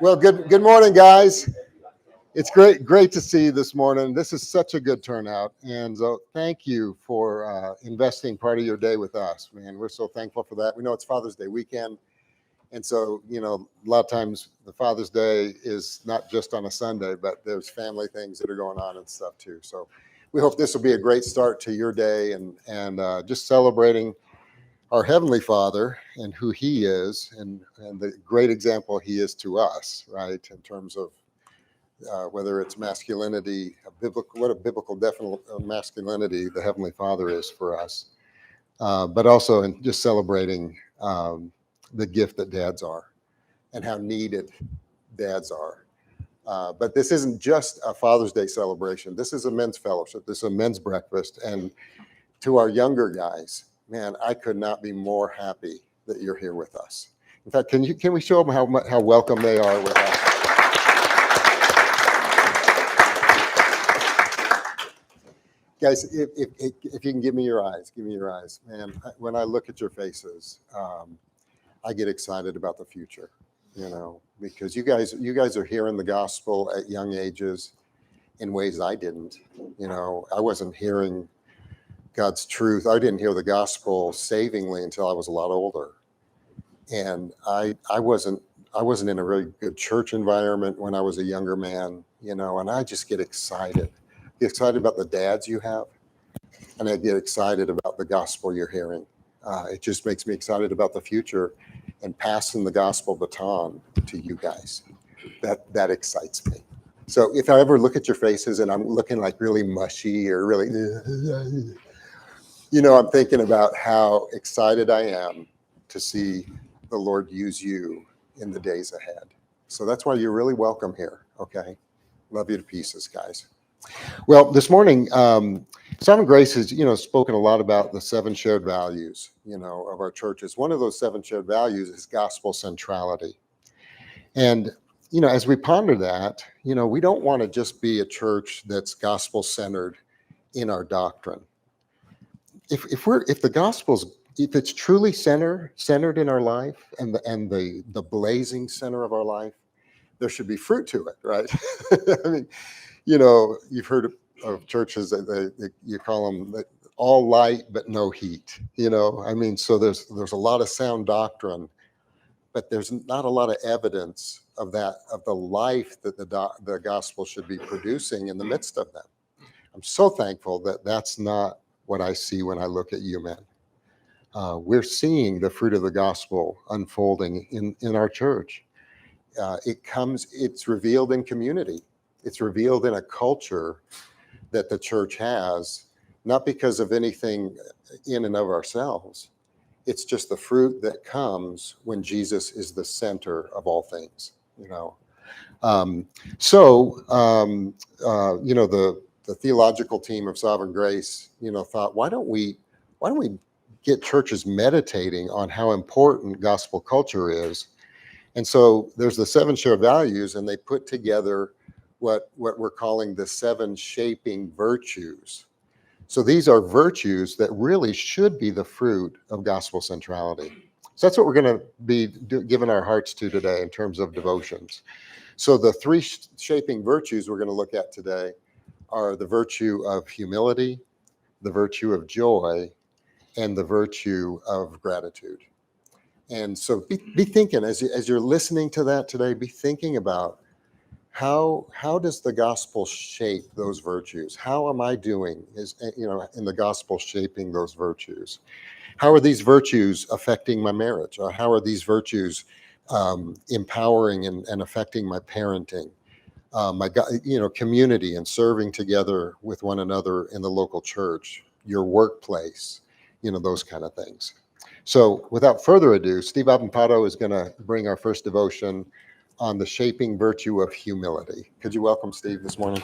Well, good morning, guys. It's great to see you this morning. This is such a good turnout, and so thank you for investing part of your day with us, man. We're so thankful for that. We know it's Father's Day weekend, and so a lot of times the Father's Day is not just on a Sunday, but there's family things that are going on and stuff too. So we hope this will be a great start to your day, and just celebrating our Heavenly Father and who He is, and the great example He is to us, right? In terms of whether it's masculinity, what a biblical definition of masculinity the Heavenly Father is for us, but also in just celebrating the gift that dads are and how needed dads are. But this isn't just a Father's Day celebration. This is a men's fellowship. This is a men's breakfast. And to our younger guys, man, I could not be more happy that you're here with us. In fact, can we show them how welcome they are with us? Guys, if you can give me your eyes, man. When I look at your faces, I get excited about the future, because you guys are hearing the gospel at young ages in ways I didn't. I wasn't hearing God's truth. I didn't hear the gospel savingly until I was a lot older, and I wasn't in a really good church environment when I was a younger man, and I just get excited. Get excited about the dads you have, and I get excited about the gospel you're hearing. It just makes me excited about the future and passing the gospel baton to you guys. That excites me. So if I ever look at your faces and I'm looking like really mushy or really, I'm thinking about how excited I am to see the Lord use you in the days ahead. So that's why you're really welcome here, okay? Love you to pieces, guys. Well, this morning, Sovereign Grace has, spoken a lot about the 7 shared values, of our churches. One of those 7 shared values is gospel centrality. And, as we ponder that, we don't want to just be a church that's gospel centered in our doctrine. If it's truly centered in our life and the blazing center of our life, there should be fruit to it, right? I mean, you've heard of churches that you call them all light but no heat. So there's a lot of sound doctrine, but there's not a lot of evidence of the life that the gospel should be producing in the midst of them. I'm so thankful that that's not what I see when I look at you men. We're seeing the fruit of the gospel unfolding in our church. It's revealed in community. It's revealed in a culture that the church has, not because of anything in and of ourselves. It's just the fruit that comes when Jesus is the center of all things, the theological team of Sovereign Grace, thought, why don't we get churches meditating on how important gospel culture is? And so there's the 7 shared values, and they put together what we're calling the 7 shaping virtues. So these are virtues that really should be the fruit of gospel centrality. So that's what we're going to be giving our hearts to today in terms of devotions. So the 3 shaping virtues we're going to look at today are the virtue of humility, the virtue of joy, and the virtue of gratitude. And so be thinking, as you're listening to that today, be thinking about how does the gospel shape those virtues? How am I doing in the gospel shaping those virtues? How are these virtues affecting my marriage? Or how are these virtues empowering and affecting my parenting, my community and serving together with one another in the local church, your workplace, those kind of things. So without further ado, Steve Abampato is going to bring our first devotion on the shaping virtue of humility. Could you welcome Steve this morning?